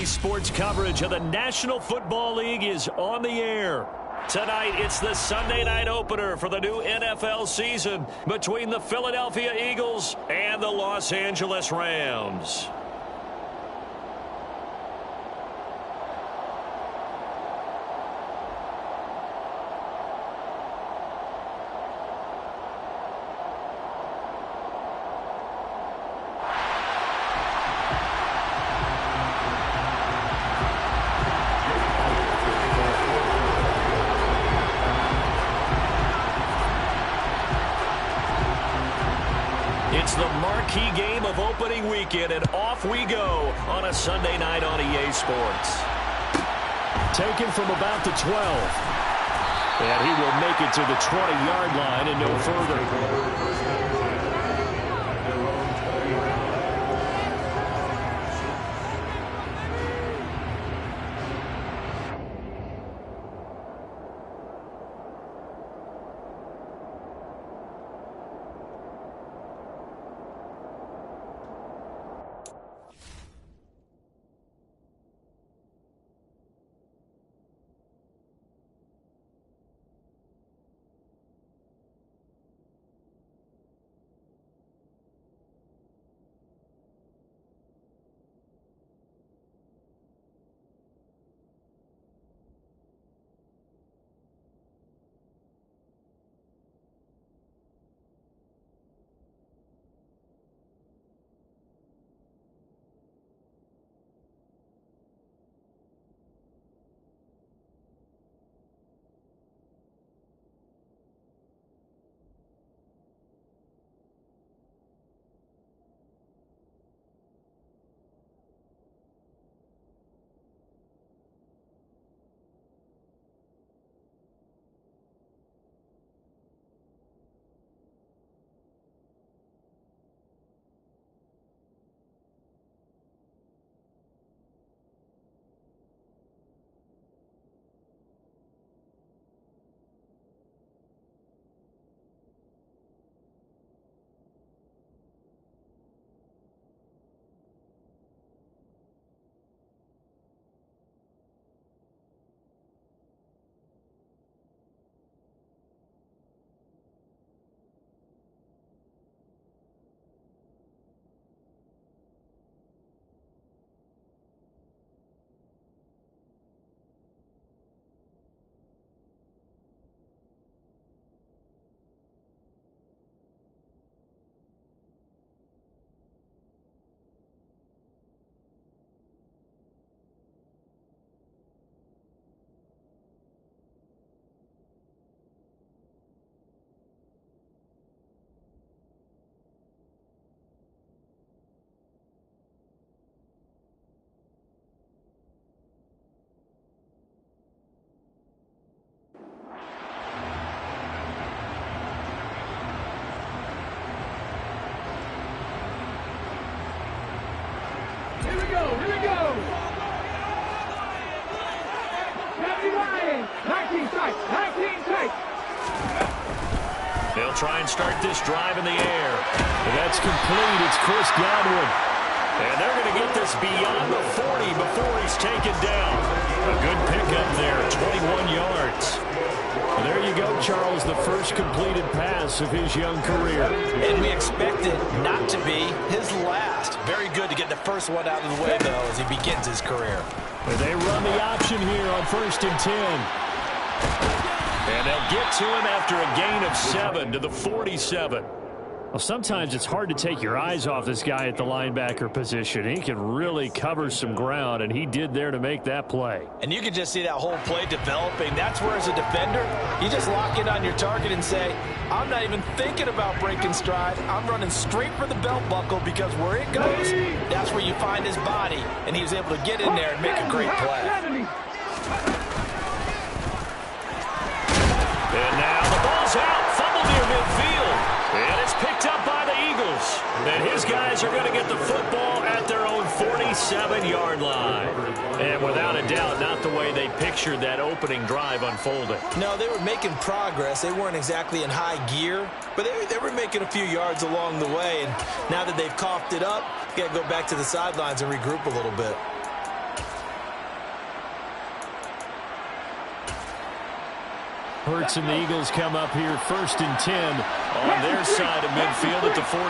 Sports coverage of the National Football League is on the air. Tonight, it's the Sunday night opener for the new NFL season between the Philadelphia Eagles and the Los Angeles Rams. It's the marquee game of opening weekend, and off we go on a Sunday night on EA Sports. Taken from about the 12. And he will make it to the 20-yard line and no further. Here we go. Matthew Ryan, 19 strikes, 19 strikes. They'll try and start this drive in the air. And that's complete. It's Chris Godwin. And they're going to get this beyond the 40 before he's taken down. A good pickup there, 21 yards. Well, there you go, Charles, the first completed pass of his young career. And we expect it not to be his last. Very good to get the first one out of the way, though, as he begins his career. And they run the option here on 1st and 10. And they'll get to him after a gain of 7 to the 47. Well, sometimes it's hard to take your eyes off this guy at the linebacker position. He can really cover some ground, and he did there to make that play. And you can just see that whole play developing. That's where, as a defender, you just lock in on your target and say, I'm not even thinking about breaking stride. I'm running straight for the belt buckle, because where it goes, that's where you find his body. And he was able to get in there and make a great play. And now the ball's out, fumbled near midfield. And it's picked up by the Eagles. And his guys are going to get the football at their own 47-yard line. And without a doubt, not the way they pictured that opening drive unfolding. No, they were making progress. They weren't exactly in high gear, but they were making a few yards along the way. And now that they've coughed it up, got to go back to the sidelines and regroup a little bit. Hurts and the Eagles come up here 1st and 10 on their side of midfield at the 47.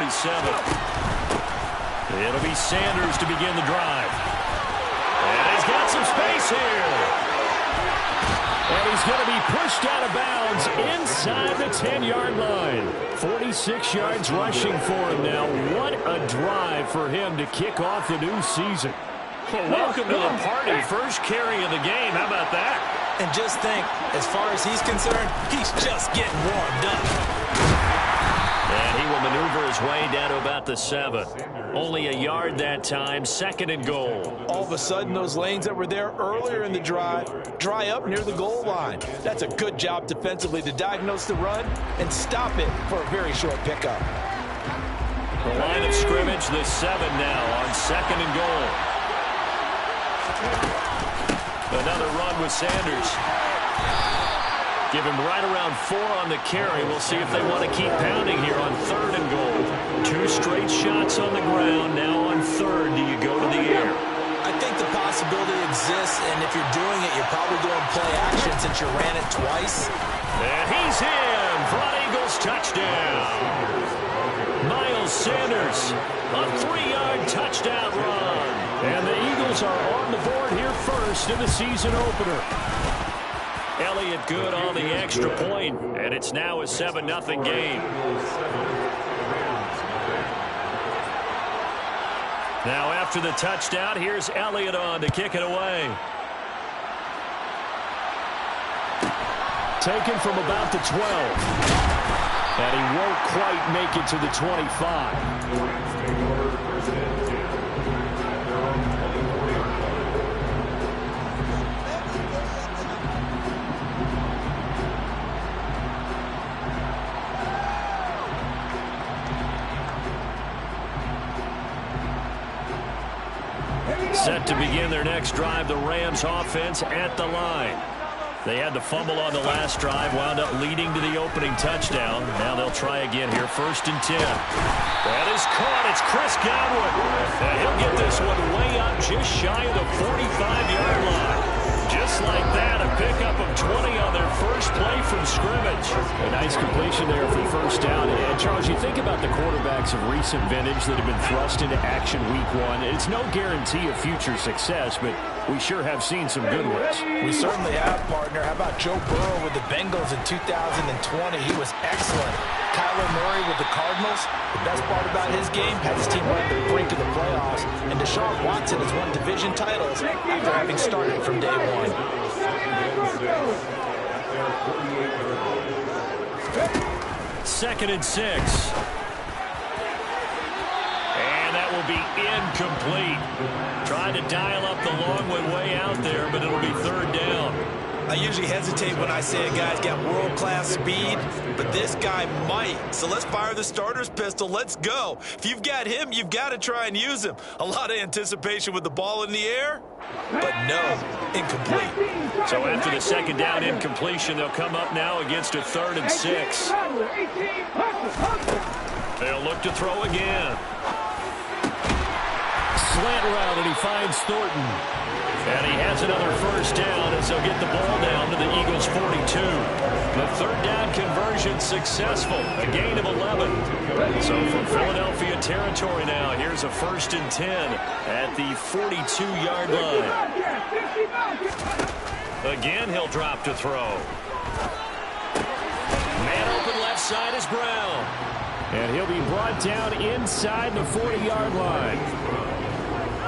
It'll be Sanders to begin the drive. And he's got some space here. And he's going to be pushed out of bounds inside the 10-yard line. 46 yards rushing for him now. What a drive for him to kick off the new season. Well, welcome to the party. First carry of the game. How about that? And just think, as far as he's concerned, he's just getting warmed up. And he will maneuver his way down to about the 7. Only a yard that time, 2nd and goal. All of a sudden, those lanes that were there earlier in the drive dry up near the goal line. That's a good job defensively to diagnose the run and stop it for a very short pickup. The line of scrimmage, the 7 now on 2nd and goal. Another run with Sanders. Give him right around 4 on the carry. We'll see if they want to keep pounding here on 3rd and goal. 2 straight shots on the ground. Now on 3rd, do you go to the air? I think the possibility exists, and if you're doing it, you're probably doing play action since you ran it twice. And he's in for an Eagles touchdown. Miles Sanders, a 3-yard touchdown run. And the Eagles are on the board here first in the season opener. Elliott good on the extra point, and it's now a 7-0 game. Now after the touchdown, here's Elliott on to kick it away. Taken from about the 12. And he won't quite make it to the 25. Set to begin their next drive, the Rams offense at the line. They had the fumble on the last drive, wound up leading to the opening touchdown. Now they'll try again here, 1st and 10. That is caught. It's Chris Godwin. And he'll get this one way up just shy of the 45-yard line. Just like that, a pickup of 20 on their first play from scrimmage. A nice completion there for 1st down. And Charles, you think about the quarterbacks of recent vintage that have been thrust into action week 1. It's no guarantee of future success, but we sure have seen some good ones. We certainly have, partner. How about Joe Burrow with the Bengals in 2020? He was excellent. Kyler Murray with the Cardinals. The best part about his game, had his team right at the brink of the playoffs. And Deshaun Watson has won division titles after having started from day 1. 2nd and 6. And that will be incomplete. Trying to dial up the long one way out there, but it'll be 3rd down. I usually hesitate when I say a guy's got world-class speed, but this guy might. So let's fire the starter's pistol. Let's go. If you've got him, you've got to try and use him. A lot of anticipation with the ball in the air, but no, incomplete. So after the 2nd down incompletion, they'll come up now against a 3rd and 6. They'll look to throw again. Slant route, and he finds Thornton. And he has another 1st down as they'll get the ball down to the Eagles' 42. The 3rd down conversion successful, a gain of 11. So from Philadelphia territory now, here's a 1st and 10 at the 42-yard line. Again, he'll drop to throw. Man open left side is Brown. And he'll be brought down inside the 40-yard line.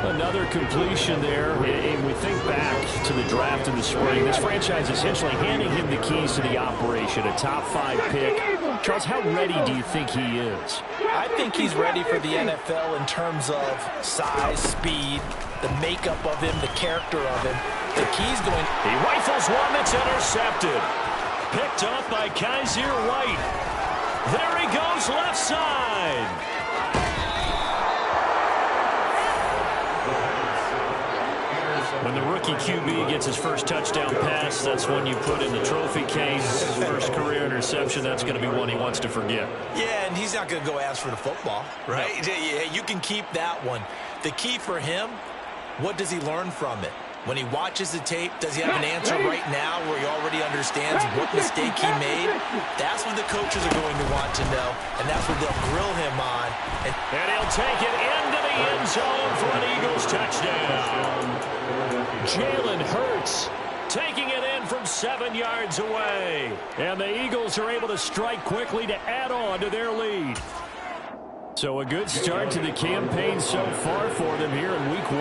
Another completion there, and we think back to the draft in the spring. This franchise essentially handing him the keys to the operation, a top 5 pick. Charles, how ready do you think he is? I think he's ready for the NFL in terms of size, speed, the makeup of him, the character of him. The key's going. He rifles one that's intercepted. Picked up by Kaiser White. There he goes left side. When the rookie QB gets his first touchdown pass, that's when you put in the trophy case. First career interception, that's going to be one he wants to forget. Yeah, and he's not going to go ask for the football, right? No. Yeah, you can keep that one. The key for him, what does he learn from it? When he watches the tape, does he have an answer right now where he already understands what mistake he made? That's what the coaches are going to want to know, and that's what they'll grill him on. And he'll take it into the end zone for an Eagles touchdown. Jalen Hurts taking it in from 7 yards away. And the Eagles are able to strike quickly to add on to their lead. So a good start to the campaign so far for them here in week 1.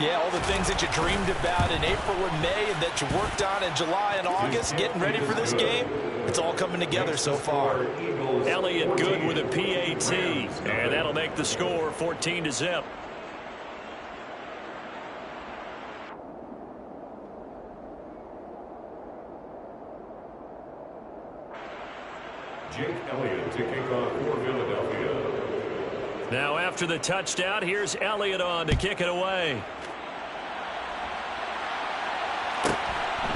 Yeah, all the things that you dreamed about in April and May and that you worked on in July and August, getting ready for this game, it's all coming together so far. Elliott Good with a PAT, and that'll make the score 14-0. Jake Elliott to kick off for Philadelphia. Now after the touchdown, here's Elliott on to kick it away.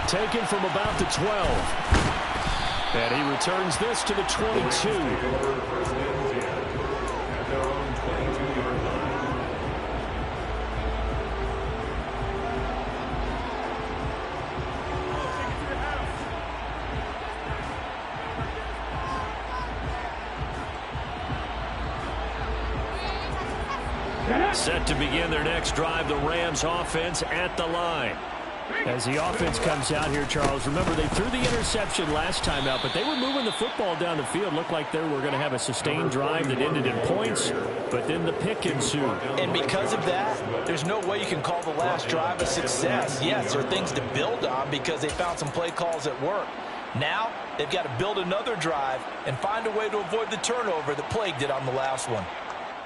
Taken from about the 12. And he returns this to the 22. Set to begin their next drive, the Rams offense at the line. As the offense comes out here, Charles, remember they threw the interception last time out, but they were moving the football down the field. Looked like they were going to have a sustained drive that ended in points, but then the pick ensued. And because of that, there's no way you can call the last drive a success. Yes, there are things to build on because they found some play calls at work. Now, they've got to build another drive and find a way to avoid the turnover that plagued it on the last one.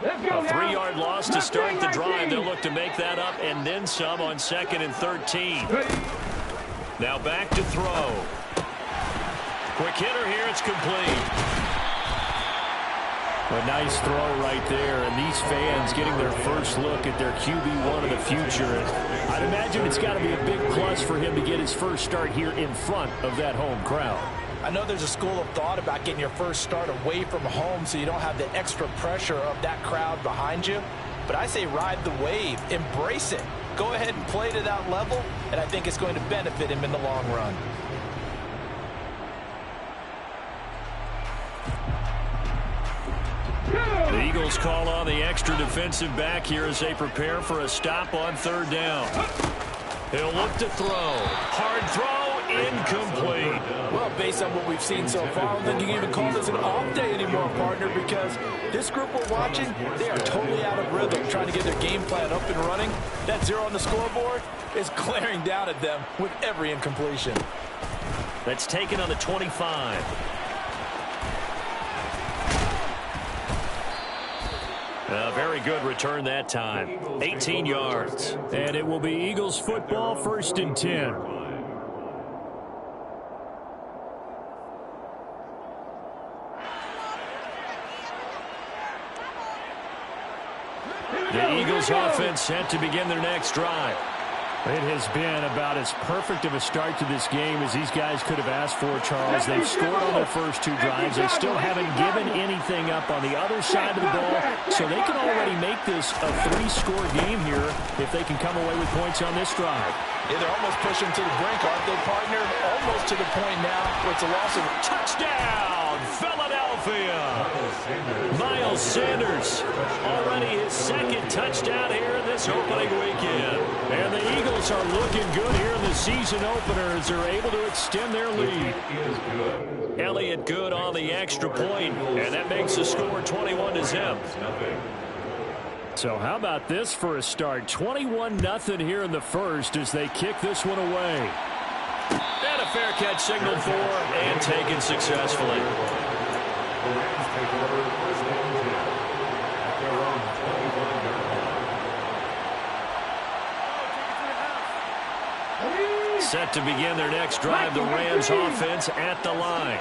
A 3-yard loss to start the drive. They'll look to make that up and then some on 2nd and 13. Now back to throw. Quick hitter here. It's complete. A nice throw right there. And these fans getting their first look at their QB1 of the future. And I'd imagine it's got to be a big plus for him to get his first start here in front of that home crowd. I know there's a school of thought about getting your first start away from home so you don't have the extra pressure of that crowd behind you. But I say ride the wave. Embrace it. Go ahead and play to that level, and I think it's going to benefit him in the long run. The Eagles call on the extra defensive back here as they prepare for a stop on 3rd down. He'll look to throw. Hard throw. Incomplete. Well, based on what we've seen so far, I don't think you can even call this an off day anymore, partner, because this group we're watching, they are totally out of rhythm, trying to get their game plan up and running. That 0 on the scoreboard is glaring down at them with every incompletion. That's taken on the 25. A very good return that time. 18 yards. And it will be Eagles football, 1st and 10. The Eagles offense set to begin their next drive. It has been about as perfect of a start to this game as these guys could have asked for, Charles. They've scored on their first 2 drives. They still haven't given anything up on the other side of the ball, so they can already make this a 3-score game here if they can come away with points on this drive. Yeah, they're almost pushing to the brink, aren't they, partner? Almost to the point now where it's a loss of touchdown, Philadelphia. Miles Sanders, already his 2nd touchdown here in this opening weekend. And the Eagles are looking good here in the season opener as they're able to extend their lead. Elliott Good on the extra point, and that makes the score 21-0. So how about this for a start? 21-0 here in the first as they kick this one away. And a fair catch signaled for and taken successfully. Set to begin their next drive, the Rams offense at the line.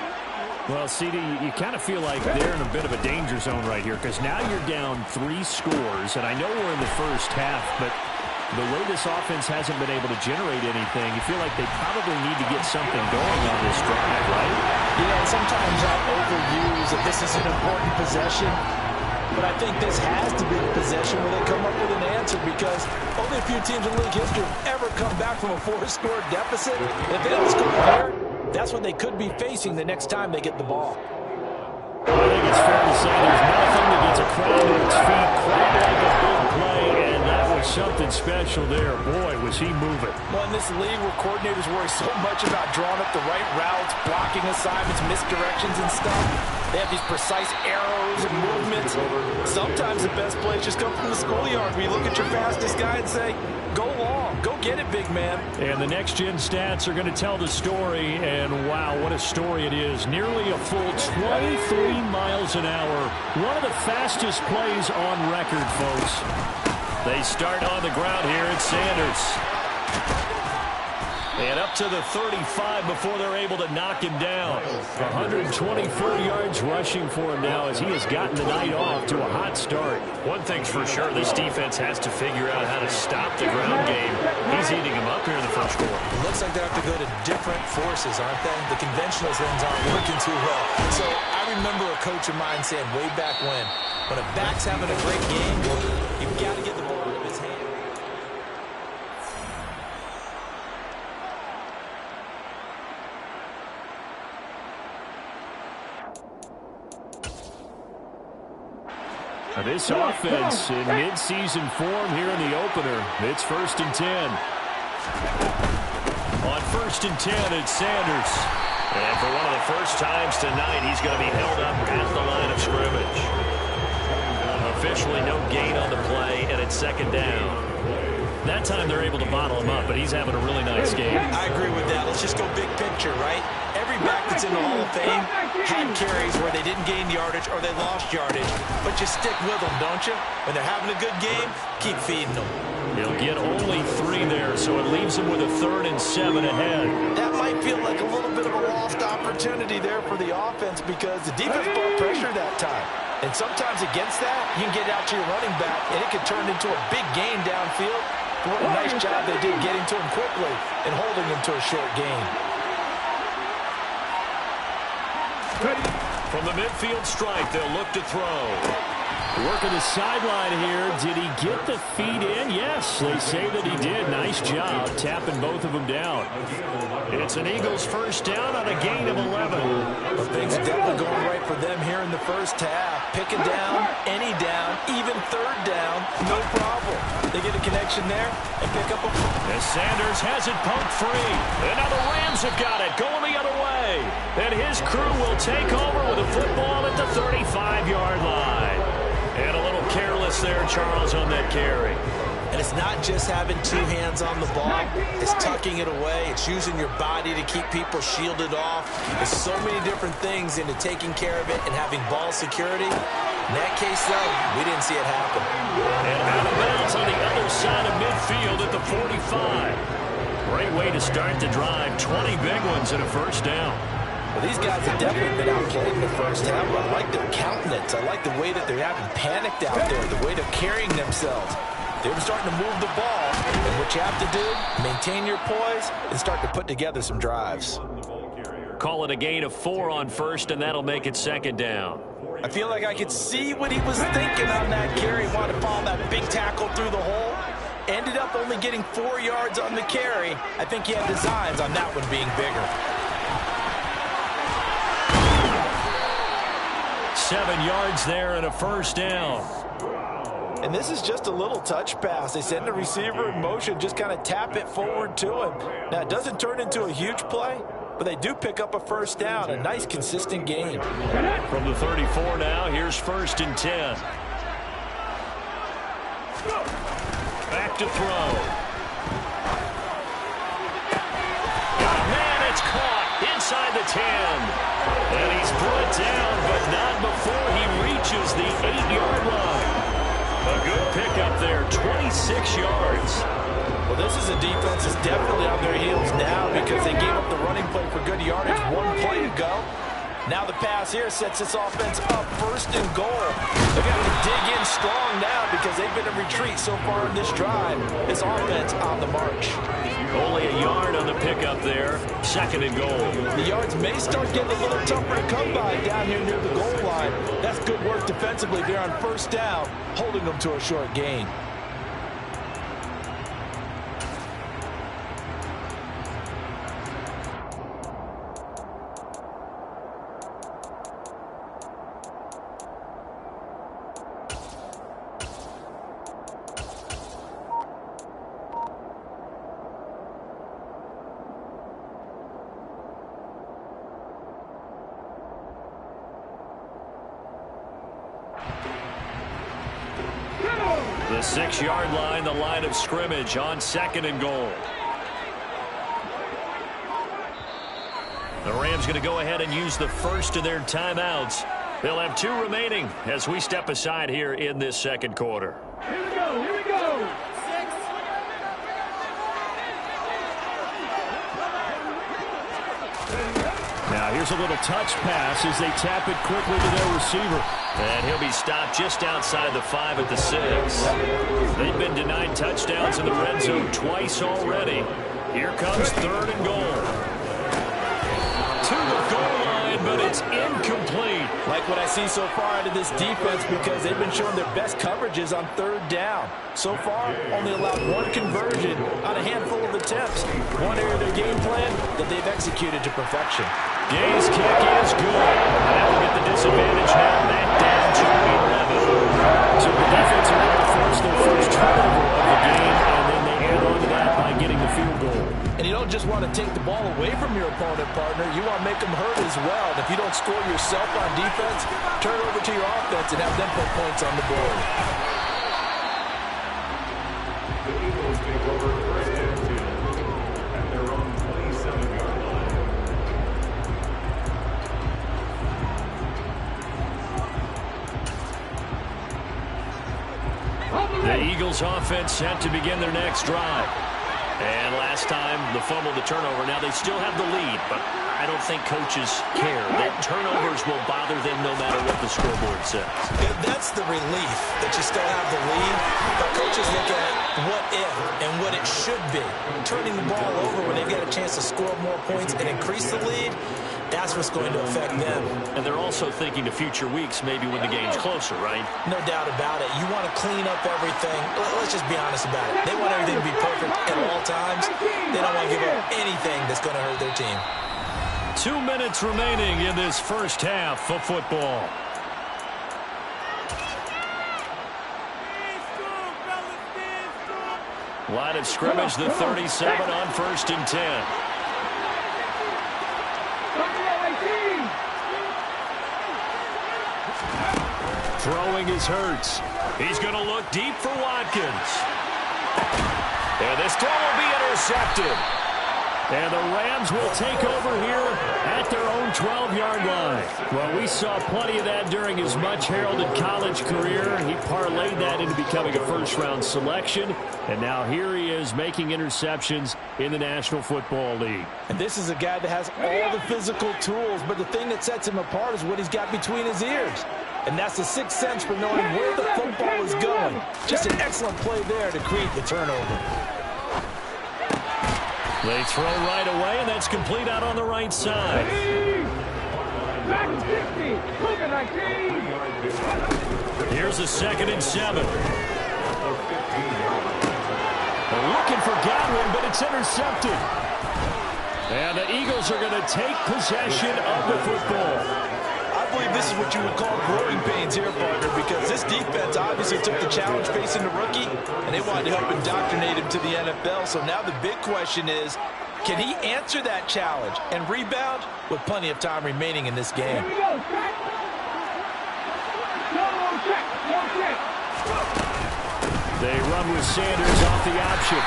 Well, CD, you kind of feel like they're in a bit of a danger zone right here because now you're down 3 scores, and I know we're in the first half, but the way this offense hasn't been able to generate anything, you feel like they probably need to get something going on this drive, right? Yeah, sometimes I overuse that this is an important possession. But I think this has to be the possession where they come up with an answer, because only a few teams in league history have ever come back from a 4-score deficit. If they don't score here, that's what they could be facing the next time they get the ball. I think it's fair to say there's nothing that gets a crowd to its feet quite like a big play, and that was something special there. Boy, was he moving. Well, in this league where coordinators worry so much about drawing up the right routes, blocking assignments, misdirections and stuff, they have these precise arrows and movements. Sometimes the best plays just come from the schoolyard where you look at your fastest guy and say, go long, go get it, big man. And the next-gen stats are going to tell the story, and wow, what a story it is. Nearly a full 23 miles an hour. One of the fastest plays on record, folks. They start on the ground here at Sanders. And up to the 35 before they're able to knock him down. 124 yards rushing for him now as he has gotten the night off to a hot start. One thing's for sure, this defense has to figure out how to stop the ground game. He's eating them up here in the first quarter. It looks like they have to go to different forces, aren't they? The conventional things aren't working too well. So I remember a coach of mine saying way back when a back's having a great game, you've got to get the ball out of his hand. This offense in mid-season form here in the opener. It's 1st and 10. On 1st and 10, it's Sanders. And for one of the first times tonight, he's going to be held up at the line of scrimmage. Officially no gain on the play, and it's 2nd down. That time they're able to bottle him up, but he's having a really nice game. I agree with that. Let's just go big picture, right? Every back that's in the Hall of Fame had carries where they didn't gain yardage or they lost yardage. But you stick with them, don't you? When they're having a good game, keep feeding them. He'll get only 3 there, so it leaves him with a 3rd and 7 ahead. That might feel like a little bit of a lost opportunity there for the offense because the defense brought pressure that time. And sometimes against that, you can get out to your running back, and it could turn into a big gain downfield. What a nice job they did getting to him quickly and holding him to a short gain. From the midfield stripe, they'll look to throw. Working the sideline here. Did he get the feet in? Yes, they say that he did. Nice job tapping both of them down. It's an Eagles first down on a gain of 11. But things are definitely going right for them here in the first half. Pick a down, any down, even 3rd down, no problem. They get a connection there and pick up a... As Sanders has it pumped free. And now the Rams have got it, going the other way. And his crew will take over with a football at the 35-yard line. And a little careless there, Charles, on that carry. And it's not just having 2 hands on the ball. It's tucking it away. It's using your body to keep people shielded off. There's so many different things into taking care of it and having ball security. In that case, though, we didn't see it happen. And out of bounds on the other side of midfield at the 45. Great way to start the drive. 20 big ones and a first down. Well, these guys have definitely been outplayed in the first half, but I like their countenance. I like the way that they're having panicked out there, the way they're carrying themselves. They're starting to move the ball, and what you have to do, maintain your poise and start to put together some drives. Call it a gain of 4 on first, and that'll make it 2nd down. I feel like I could see what he was thinking on that carry. Wanted to follow that big tackle through the hole. Ended up only getting 4 yards on the carry. I think he had designs on that one being bigger. 7 yards there and a first down. And this is just a little touch pass. They send the receiver in motion, just kind of tap it forward to him. Now, it doesn't turn into a huge play, but they do pick up a first down. A nice, consistent game. From the 34 now, here's 1st and 10. Back to throw. Man, it's caught inside the 10. And he's brought down, but not before he reaches the 8-yard line. A good pickup there, 26 yards. Well, this is a defense that's definitely on their heels now because they gave up the running play for good yardage 1 play ago. Now the pass here sets this offense up 1st and goal. They've got to dig in strong now because they've been in retreat so far in this drive. This offense on the march. Only a yard on the pickup there. 2nd and goal. The yards may start getting a little tougher to come by down here near the goal line. That's good work defensively there on 1st down, holding them to a short gain. The 6-yard line, the line of scrimmage on 2nd and goal. The Rams going to go ahead and use the first of their timeouts. They'll have 2 remaining as we step aside here in this 2nd quarter. Here we go, here we go. Now here's a little touch pass as they tap it quickly to their receiver. And he'll be stopped just outside the 5 at the 6. They've been denied touchdowns in the red zone twice already. Here comes 3rd and goal. To the goal line, but it's incomplete. Like what I see so far out of this defense because they've been showing their best coverages on 3rd down. So far, only allowed 1 conversion on a handful of attempts. One area of their game plan that they've executed to perfection. Gay's kick is good. And that will get the disadvantage now back down to 11. So the defense are able to force their first turnover of the game, and then they add on to that by getting the field goal. And you don't just want to take the ball away from your opponent, partner. You want to make them hurt as well. And if you don't score yourself on defense, turn over to your offense and have them put points on the board. The Eagles take over 1st and 10 at their own 27-yard line. The Eagles offense set to begin their next drive. And last time, the fumble, the turnover. Now, they still have the lead, but I don't think coaches care. That turnovers will bother them no matter what the scoreboard says. Yeah, that's the relief that you still have the lead. But coaches look at what if and what it should be. Turning the ball over when they've got a chance to score more points and increase the lead, that's what's going to affect them. And they're also thinking to future weeks, maybe when the game's closer, right? No doubt about it. You want to clean up everything. Let's just be honest about it. They want everything to be perfect at all times. They don't want to give up anything that's going to hurt their team. 2 minutes remaining in this first half of football. Line of scrimmage, the 37 on 1st and 10. Throwing is Hurts. He's going to look deep for Watkins. And this throw will be intercepted. And the Rams will take over here at their own 12-yard line. Well, we saw plenty of that during his much-heralded college career. He parlayed that into becoming a first-round selection. And now here he is making interceptions in the National Football League. And this is a guy that has all the physical tools, but the thing that sets him apart is what he's got between his ears. And that's the sixth sense for knowing where the football is going. Just an excellent play there to create the turnover. They throw right away, and that's complete out on the right side. Here's a 2nd and 7. They're looking for Godwin, but it's intercepted. And the Eagles are going to take possession of the football. I believe this is what you would call growing pains here, partner, because this defense obviously took the challenge facing the rookie, and they wanted to help indoctrinate him to the NFL. So now the big question is, can he answer that challenge and rebound with plenty of time remaining in this game? They run with Sanders off the option.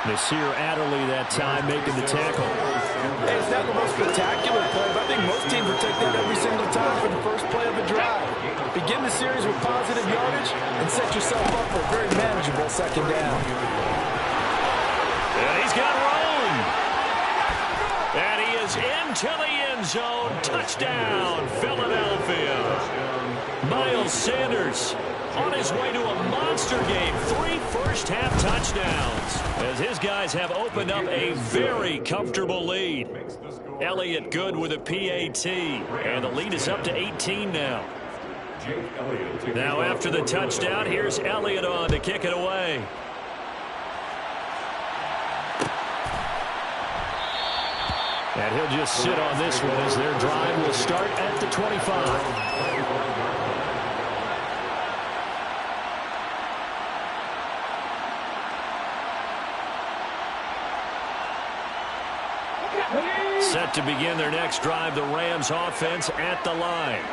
Nasir Adderley that time making the tackle. Hey, it's not the most spectacular play, but I think most teams will take that every single time for the first play of a drive. Begin the series with positive yardage and set yourself up for a very manageable 2nd down. And he's got room. And he is into the end end zone. Touchdown, Philadelphia. Miles Sanders on his way to a monster game. 3 first-half touchdowns as his guys have opened up a very comfortable lead. Elliott good with a PAT, and the lead is up to 18 now. Now after the touchdown, here's Elliott on to kick it away. And he'll just sit on this one as their drive will start at the 25. Set to begin their next drive, the Rams offense at the line.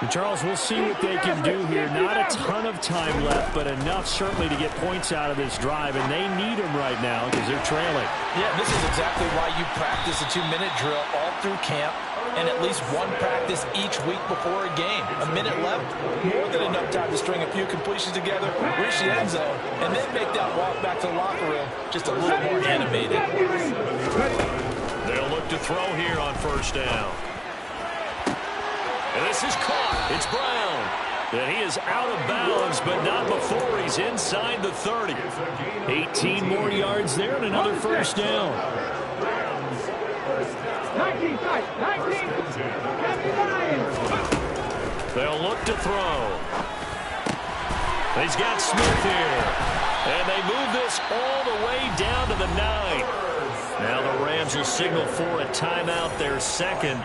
And Charles, we'll see what they can do here. Not a ton of time left, but enough certainly to get points out of this drive, and they need them right now because they're trailing. Yeah, this is exactly why you practice a 2-minute drill all through camp and at least one practice each week before a game. A minute left, more than enough time to string a few completions together, reach the end zone, and then make that walk back to the locker room just a little more animated. They'll look to throw here on first down. And this is caught. It's Brown. And he is out of bounds, but not before he's inside the 30. 18 more yards there and another first down. 19, 19. They'll look to throw. He's got Smith here. And they move this all the way down to the 9. Now the Rams will signal for a timeout, their second,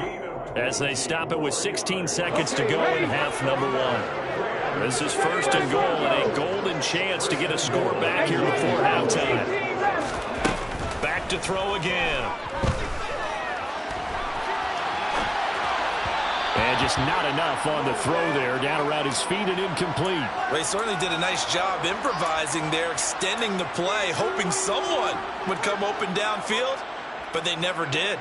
as they stop it with 16 seconds to go in half number 1. This is first and goal, and a golden chance to get a score back here before halftime. Back to throw again. And just not enough on the throw there. Down around his feet and incomplete. Well, he certainly did a nice job improvising there, extending the play, hoping someone would come open downfield, but they never did.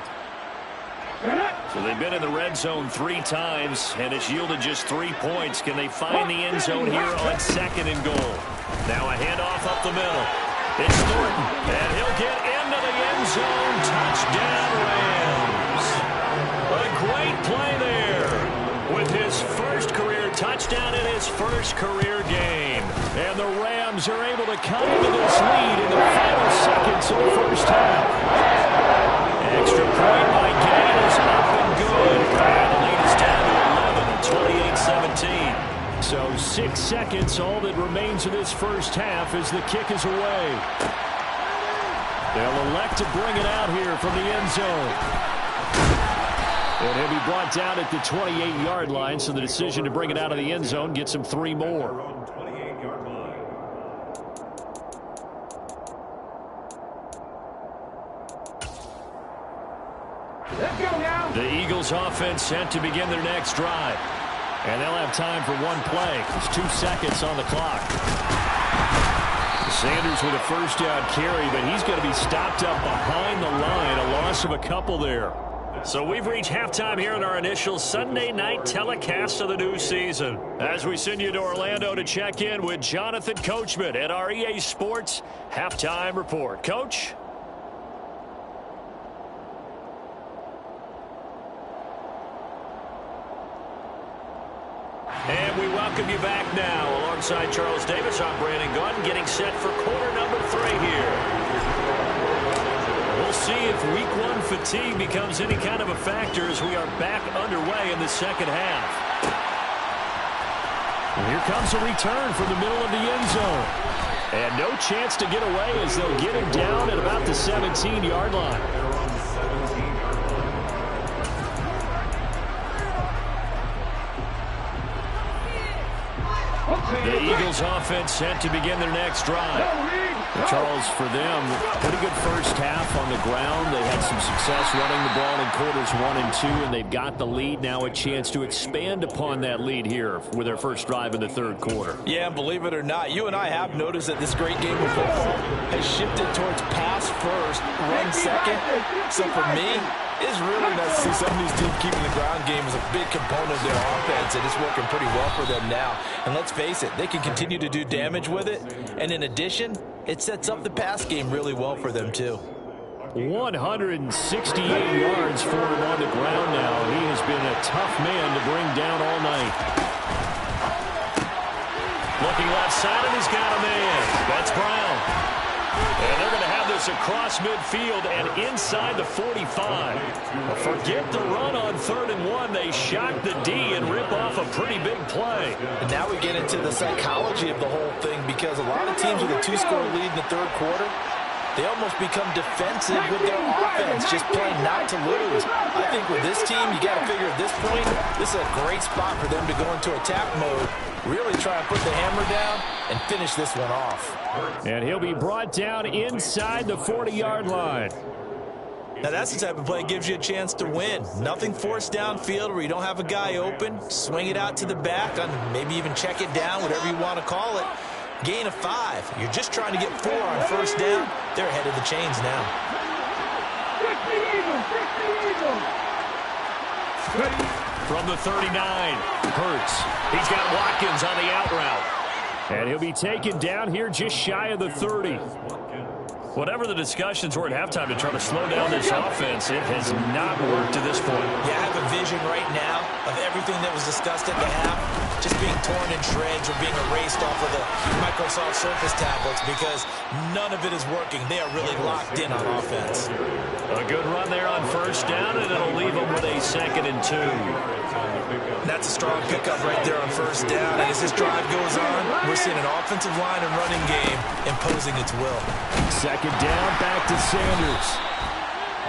So they've been in the red zone 3 times, and it's yielded just 3 points. Can they find the end zone here on second and goal? Now a handoff up the middle. It's Thornton, and he'll get into the end zone. Touchdown, Rams. A great play there with his first career touchdown in his first career game. And the Rams are able to come into this lead in the final seconds of the first half. Extra point by Gain is up and good. And the lead is down to 11 at 28-17. So 6 seconds, all that remains of this first half as the kick is away. They'll elect to bring it out here from the end zone. And he'll be brought down at the 28-yard line, so the decision to bring it out of the end zone gets him 3 more. Let's go now. The Eagles offense set to begin their next drive. And they'll have time for one play. There's 2 seconds on the clock. Sanders with a first down carry, but he's going to be stopped up behind the line. A loss of a couple there. So we've reached halftime here in our initial Sunday night telecast of the new season. As we send you to Orlando to check in with Jonathan Coachman at our EA Sports Halftime Report. Coach? And we welcome you back now. Alongside Charles Davis, I'm Brandon Gaudin, getting set for quarter number 3 here. We'll see if week 1 fatigue becomes any kind of a factor as we are back underway in the second half. And here comes a return from the middle of the end zone. And no chance to get away as they'll get him down at about the 17-yard line. The Eagles offense set to begin their next drive. And Charles, for them, pretty good first half on the ground. They had some success running the ball in quarters 1 and 2, and they've got the lead. Now a chance to expand upon that lead here with their first drive in the third quarter. Yeah, believe it or not, you and I have noticed that this great game of football has shifted towards pass first, run second. So for me, it's really nice to see some of these teams keeping the ground game as a big component of their offense, and it's working pretty well for them now. And let's face it, they can continue to do damage with it. And in addition, it sets up the pass game really well for them too. 168 yards for him on the ground now. He has been a tough man to bring down all night. Looking left side, and he's got a man. That's Brown. And they're going to have this across midfield and inside the 45. Forget the run on 3rd and 1. They shock the D and rip off a pretty big play. And now we get into the psychology of the whole thing, because a lot of teams with a 2-score lead in the 3rd quarter, they almost become defensive with their offense, just playing not to lose. I think with this team, you got to figure at this point, this is a great spot for them to go into attack mode, really try and put the hammer down and finish this one off. And he'll be brought down inside the 40-yard line. Now that's the type of play that gives you a chance to win. Nothing forced downfield where you don't have a guy open. Swing it out to the back, and maybe even check it down, whatever you want to call it. Gain of 5. You're just trying to get 4 on 1st down. They're ahead of the chains now. From the 39, Hurts. He's got Watkins on the out route. And he'll be taken down here just shy of the 30. Whatever the discussions were at halftime to try to slow down this offense, it has not worked to this point. Yeah, I have a vision right now of everything that was discussed at the half just being torn in shreds or being erased off of the Microsoft Surface tablets, because none of it is working. They are really locked in on offense. A good run there on 1st down, and it'll leave them with a 2nd and 2. That's a strong pickup right there on 1st down. And as this drive goes on, we're seeing an offensive line and running game imposing its will. 2nd down, back to Sanders.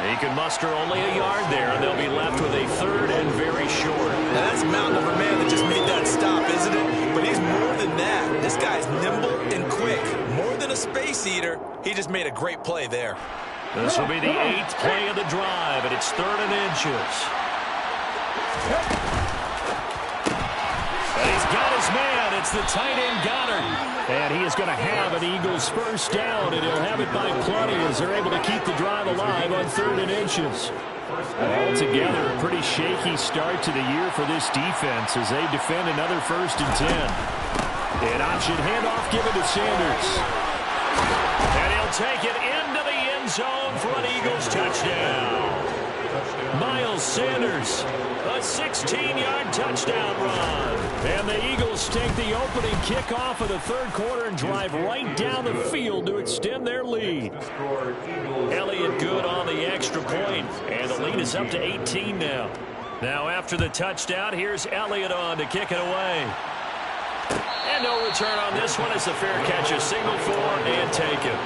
He can muster only a yard there, and they'll be left with a 3rd and very short. Now that's a mountain of a man that just made that stop, isn't it? But he's more than that. This guy's nimble and quick. More than a space eater, he just made a great play there. This will be the 8th play of the drive, and it's 3rd and inches. And he's got his man. It's the tight end Goddard. And he is going to have an Eagles 1st down, and he'll have it by plenty as they're able to keep the drive alive on 3rd and inches. Altogether, a pretty shaky start to the year for this defense as they defend another 1st and 10. An option handoff given to Sanders. And he'll take it into the end zone for an Eagles touchdown. Miles Sanders, a 16-yard touchdown run. And the Eagles take the opening kickoff of the 3rd quarter and drive right down the field to extend their lead. Elliott good on the extra point, and the lead is up to 18 now. Now after the touchdown, here's Elliott on to kick it away. And no return on this one as the fair catch is signaled for and taken.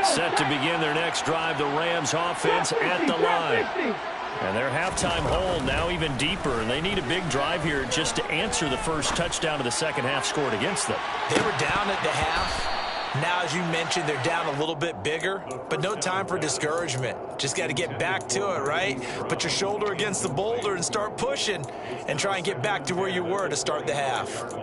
Set to begin their next drive, the Rams offense at the line. And their halftime hole now even deeper, and they need a big drive here just to answer the first touchdown of the 2nd half scored against them. They were down at the half. Now, as you mentioned, they're down a little bit bigger, but no time for discouragement. Just got to get back to it, right? Put your shoulder against the boulder and start pushing and try and get back to where you were to start the half.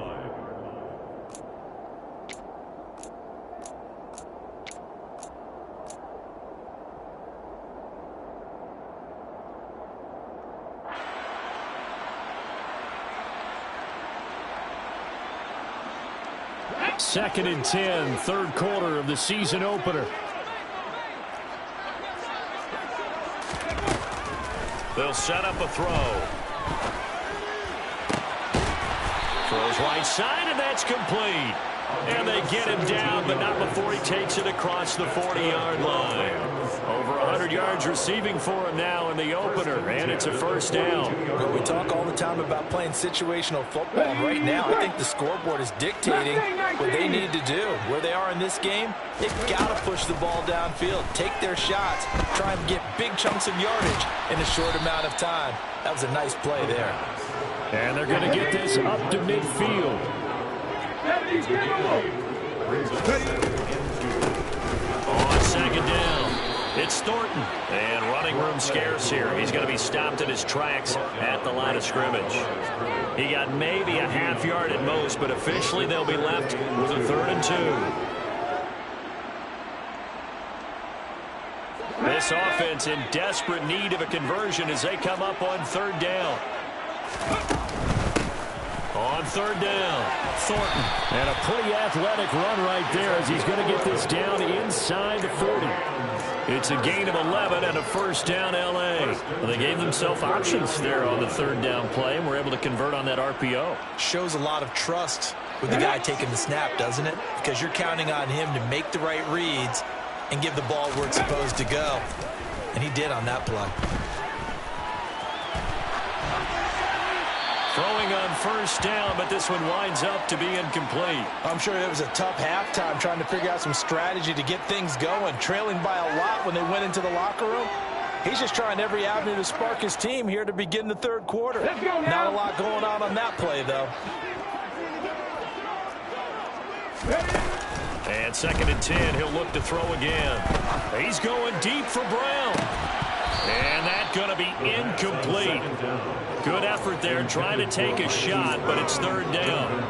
Second and 10, 3rd quarter of the season opener. They'll set up a throw. Throws right side, and that's complete. And they get him down, but not before he takes it across the 40-yard line. Over 100 yards receiving for him now in the opener, and it's a 1st down. Well, we talk all the time about playing situational football, and right now I think the scoreboard is dictating what they need to do. Where they are in this game, they've got to push the ball downfield, take their shots, try and get big chunks of yardage in a short amount of time. That was a nice play there. And they're going to get this up to midfield. On 2nd down, it's Thornton. And running room scarce here. He's going to be stopped in his tracks at the line of scrimmage. He got maybe a half yard at most, but officially they'll be left with a 3rd and 2. This offense in desperate need of a conversion as they come up on 3rd down. On third down, Thornton. And a pretty athletic run right there as he's going to get this down inside the 40. It's a gain of 11 and a first down, L.A. Well, they gave themselves options there on the third down play and were able to convert on that RPO. Shows a lot of trust with the guy taking the snap, doesn't it? Because you're counting on him to make the right reads and give the ball where it's supposed to go. And he did on that play. Throwing on first down, but this one winds up to be incomplete. I'm sure it was a tough halftime trying to figure out some strategy to get things going, trailing by a lot when they went into the locker room. He's just trying every avenue to spark his team here to begin the third quarter. Not a lot going on that play, though. And 2nd and 10, he'll look to throw again. He's going deep for Brown. And that's going to be incomplete. Good effort there, trying to take a shot, but it's third down.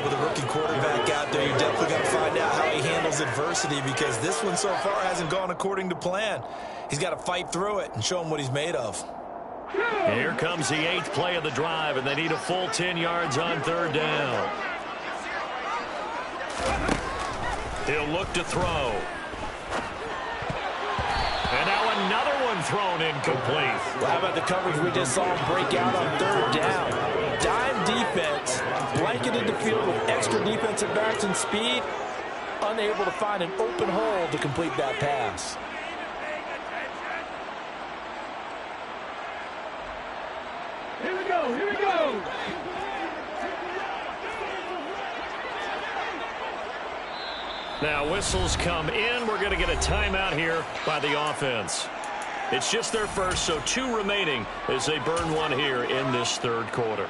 With a rookie quarterback out there, you're definitely going to find out how he handles adversity because this one so far hasn't gone according to plan. He's got to fight through it and show him what he's made of. Here comes the 8th play of the drive, and they need a full 10 yards on third down. He'll look to throw. And now another one thrown incomplete. Well, how about the coverage we just saw him break out on third down? Dime defense, blanketed the field with extra defensive backs and speed, unable to find an open hole to complete that pass. Here we go, here we go. Now whistles come in. We're going to get a timeout here by the offense. It's just their first, so 2 remaining as they burn one here in this third quarter.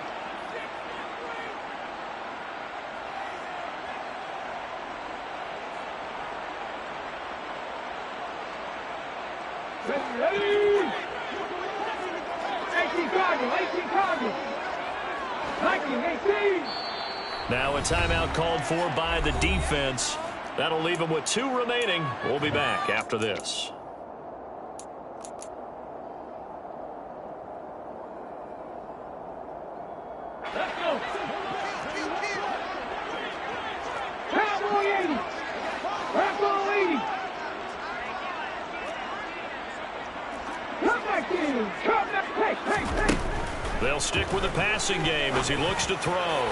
Ready? 18 Cardinals, 18 Cardinals. 19, 18. Now a timeout called for by the defense. That'll leave them with 2 remaining. We'll be back after this. Let's go. Cowboy 80. Cowboy 80. Come back in. Come back. Hey. They'll stick with the passing game as he looks to throw.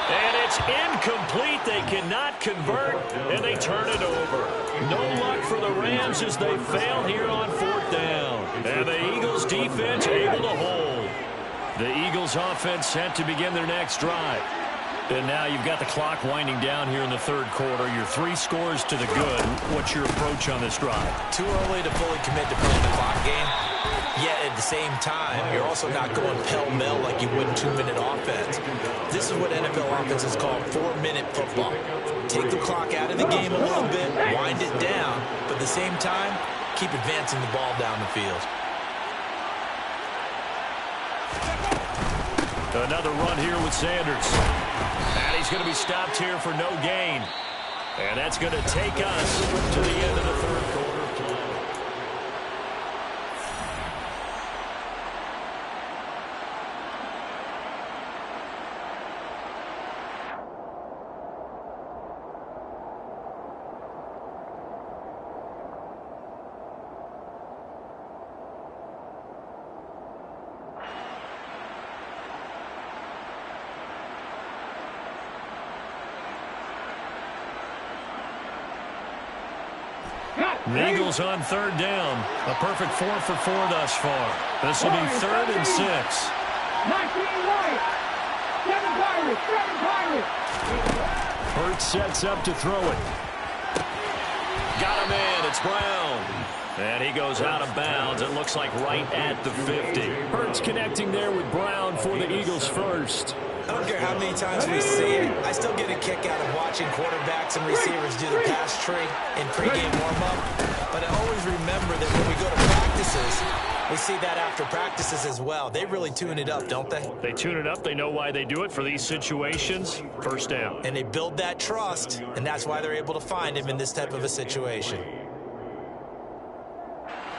And it's incomplete. They cannot convert, and they turn it over. No luck for the Rams as they fail here on 4th down. And the Eagles defense able to hold. The Eagles offense set to begin their next drive. And now you've got the clock winding down here in the third quarter. Your 3 scores to the good. What's your approach on this drive? Too early to fully commit to playing the clock game. Yet at the same time, you're also not going pell-mell like you would in 2-minute offense. This is what NFL offenses call 4-minute football. Take the clock out of the game a little bit, wind it down, but at the same time, keep advancing the ball down the field. Another run here with Sanders. And he's going to be stopped here for no gain. And that's going to take us to the end of the third quarter. The Eagles on third down. A perfect 4 for 4 thus far. This will be 3rd and 6. 19 White. 7 Pirates. 7 Pirates. Hurts sets up to throw it. Got him in. It's Brown. And he goes out of bounds. It looks like right at the 50. Hurts connecting there with Brown for the Eagles first. I don't care how many times we see it. I still get a kick out of watching quarterbacks and receivers do the pass tree in pregame warm-up. But I always remember that when we go to practices, we see that after practices as well. They really tune it up, don't they? They tune it up. They know why they do it for these situations. First down. And they build that trust, and that's why they're able to find him in this type of a situation.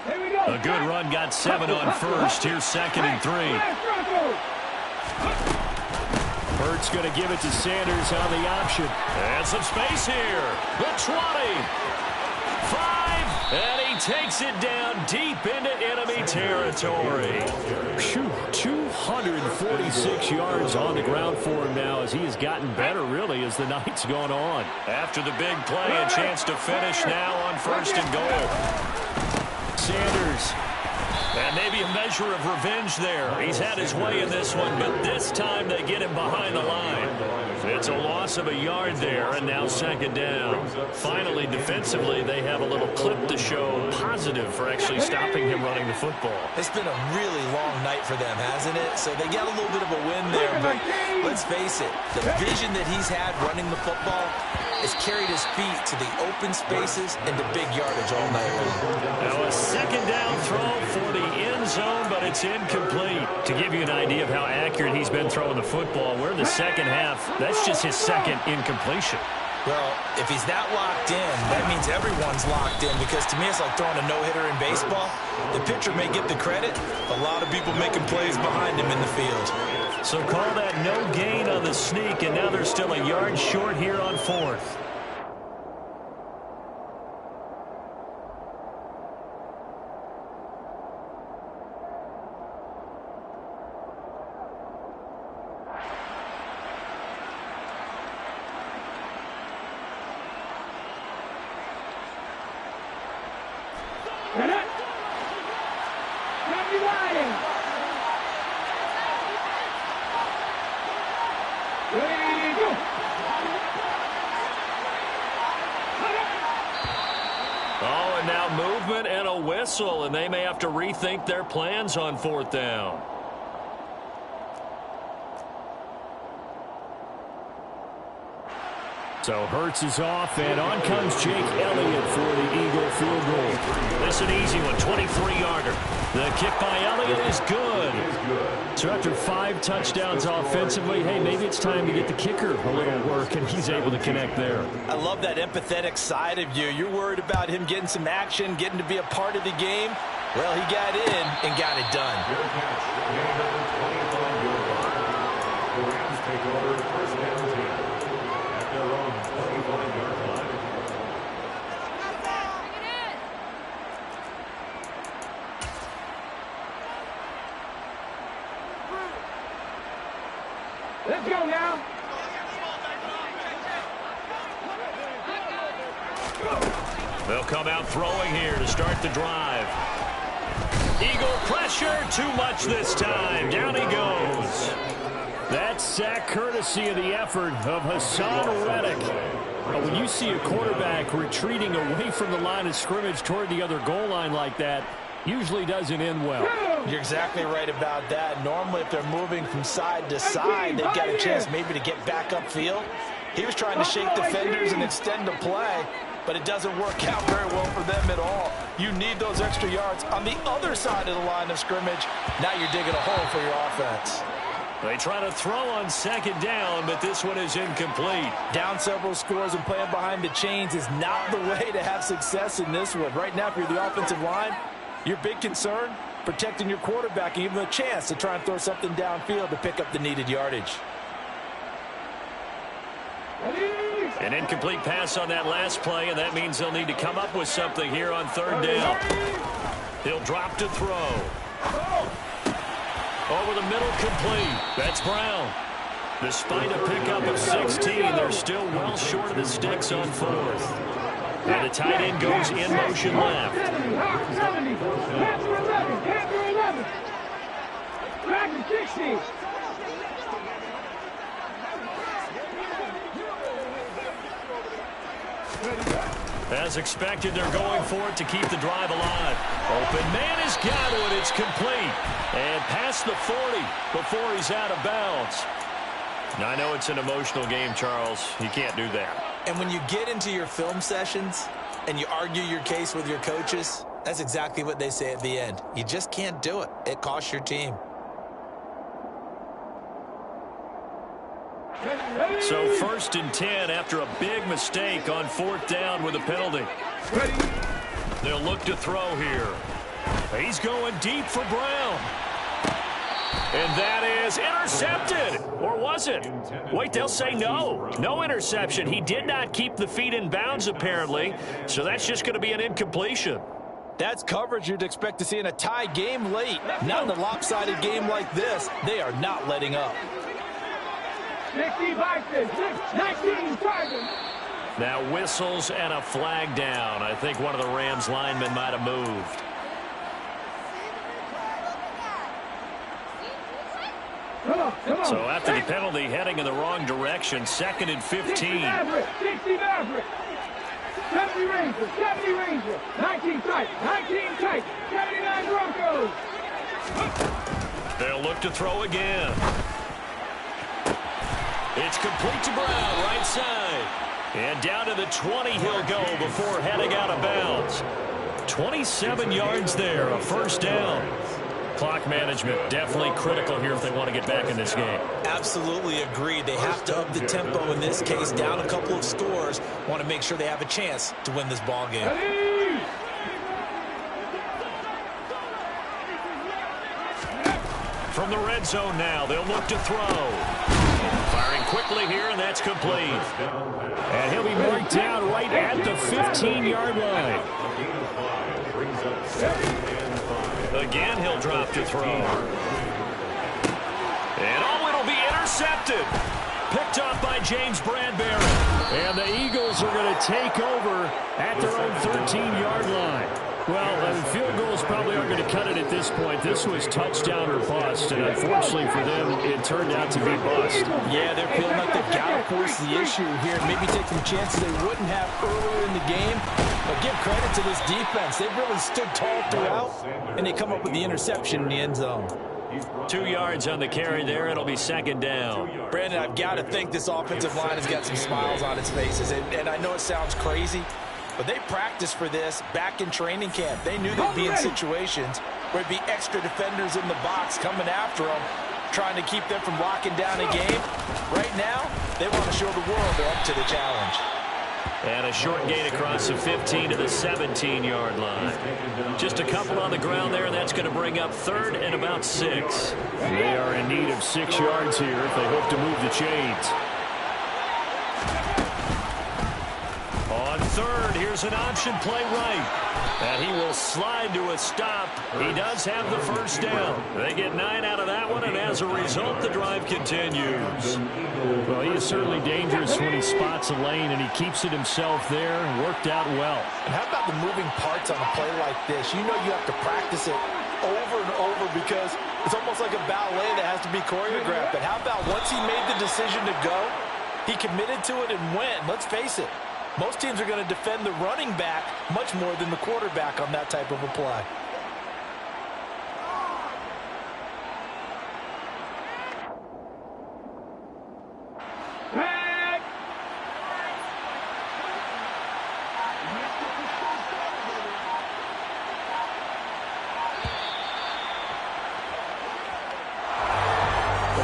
A good run got 7 on first. Here's 2nd and 3. Hurts going to give it to Sanders on the option. And some space here. The 20. 5. And he takes it down deep into enemy territory. Phew, 246 yards on the ground for him now as he has gotten better, really, as the night's gone on. After the big play, a chance to finish now on 1st and goal. Sanders. And maybe a measure of revenge there. He's had his way in this one, but this time they get him behind the line. It's a loss of a yard there, and now 2nd down. Finally, defensively, they have a little clip to show positive for actually stopping him running the football. It's been a really long night for them, hasn't it? So they got a little bit of a win there, but let's face it, the vision that he's had running the football has carried his feet to the open spaces and the big yardage all night long. Now a 2nd down throw for the end zone, but it's incomplete. To give you an idea of how accurate he's been throwing the football, we're in the second half. That's just his 2nd incompletion. Well, if he's that locked in, that means everyone's locked in, because to me it's like throwing a no-hitter in baseball. The pitcher may get the credit, a lot of people making plays behind him in the field. So call that no gain on the sneak, and now they're still a yard short here on 4th. And they may have to rethink their plans on 4th down. So Hurts is off, and on comes Jake Elliott for the Eagle field goal. This is an easy one, 23-yarder. The kick by Elliott is good. So after 5 touchdowns offensively, hey, maybe it's time to get the kicker a little work, and he's able to connect there. I love that empathetic side of you. You're worried about him getting some action, getting to be a part of the game. Well, he got in and got it done. Good catch. Number 25-yard line. The Rams take over 1st and 10 at their own 25-yard line. Let's go now. They'll come out throwing here to start the drive. Eagle pressure, too much this time. Down he goes. That sack courtesy of the effort of Hassan Reddick. When you see a quarterback retreating away from the line of scrimmage toward the other goal line like that, usually doesn't end well. You're exactly right about that. Normally, if they're moving from side to side, they've got a chance maybe to get back upfield. He was trying to shake defenders and extend the play, but it doesn't work out very well for them at all. You need those extra yards on the other side of the line of scrimmage. Now you're digging a hole for your offense. They try to throw on 2nd down, but this one is incomplete. Down several scores and playing behind the chains is not the way to have success in this one. Right now, if you're the offensive line, your big concern, protecting your quarterback and giving him a chance to try and throw something downfield to pick up the needed yardage. An incomplete pass on that last play, and that means they'll need to come up with something here on 3rd down. He'll drop to throw. Over the middle, complete. That's Brown. Despite a pickup of 16, they're still well short of the sticks on 4th. And the tight end goes in motion left. 70, 11, 11. Back to 60. As expected, they're going for it to keep the drive alive. Open man has got it. It's complete. And past the 40 before he's out of bounds. Now, I know it's an emotional game, Charles. You can't do that. And when you get into your film sessions and you argue your case with your coaches, that's exactly what they say at the end. You just can't do it. It costs your team. So 1st and 10 after a big mistake on 4th down with a penalty. They'll look to throw here. He's going deep for Brown. And that is intercepted. Or was it? Wait, they'll say no. No interception. He did not keep the feet in bounds, apparently. So that's just going to be an incompletion. That's coverage you'd expect to see in a tie game late. Not in a lopsided game like this. They are not letting up. 60 Vikings, 19 Chargers. Now whistles and a flag down. I think one of the Rams linemen might have moved. Come on. So after the penalty, heading in the wrong direction, 2nd and 15. 60 Maverick. 70 Rangers. 19 tight. 79 Broncos. They'll look to throw again. It's complete to Brown, right side. And down to the 20 he'll go before heading out of bounds. 27 yards there, a first down. Clock management definitely critical here if they want to get back in this game. Absolutely agreed. They have to up the tempo in this case, down a couple of scores. Want to make sure they have a chance to win this ball game. From the red zone now, they'll look to throw. Firing quickly here, and that's complete. And he'll be marked down right at the 15-yard line. Again, he'll drop to throw. And it'll be intercepted. Picked off by James Bradbury. And the Eagles are going to take over at their own 13-yard line. Well, field goals probably aren't going to cut it at this point. This was touchdown or bust, and unfortunately for them, it turned out to be bust. Yeah, they're feeling like they've got to force the issue here. Maybe take some chances they wouldn't have earlier in the game. But give credit to this defense. They've really stood tall throughout, and they come up with the interception in the end zone. 2 yards on the carry there. It'll be 2nd down. Brandon, I've got to think this offensive line has got some smiles on its faces. And I know it sounds crazy, but they practiced for this back in training camp. They knew they'd be in situations where it'd be extra defenders in the box coming after them, trying to keep them from locking down a game. Right now, they want to show the world they're up to the challenge. And a short gain across the 15 to the 17-yard line. Just a couple on the ground there. That's going to bring up 3rd and about 6. They are in need of 6 yards here if they hope to move the chains. On 3rd, here's an option play right. And he will slide to a stop. He does have the first down. They get 9 out of that one, and as a result, the drive continues. Well, he is certainly dangerous when he spots a lane, and he keeps it himself there and worked out well. And how about the moving parts on a play like this? You know you have to practice it over and over because it's almost like a ballet that has to be choreographed. But how about once he made the decision to go, he committed to it and went. Let's face it. Most teams are going to defend the running back much more than the quarterback on that type of a play.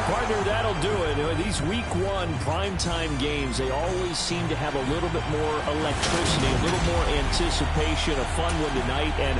Partner, that'll do it. These week 1 primetime games, they always seem to have a little bit more electricity, a little more anticipation, a fun one tonight, and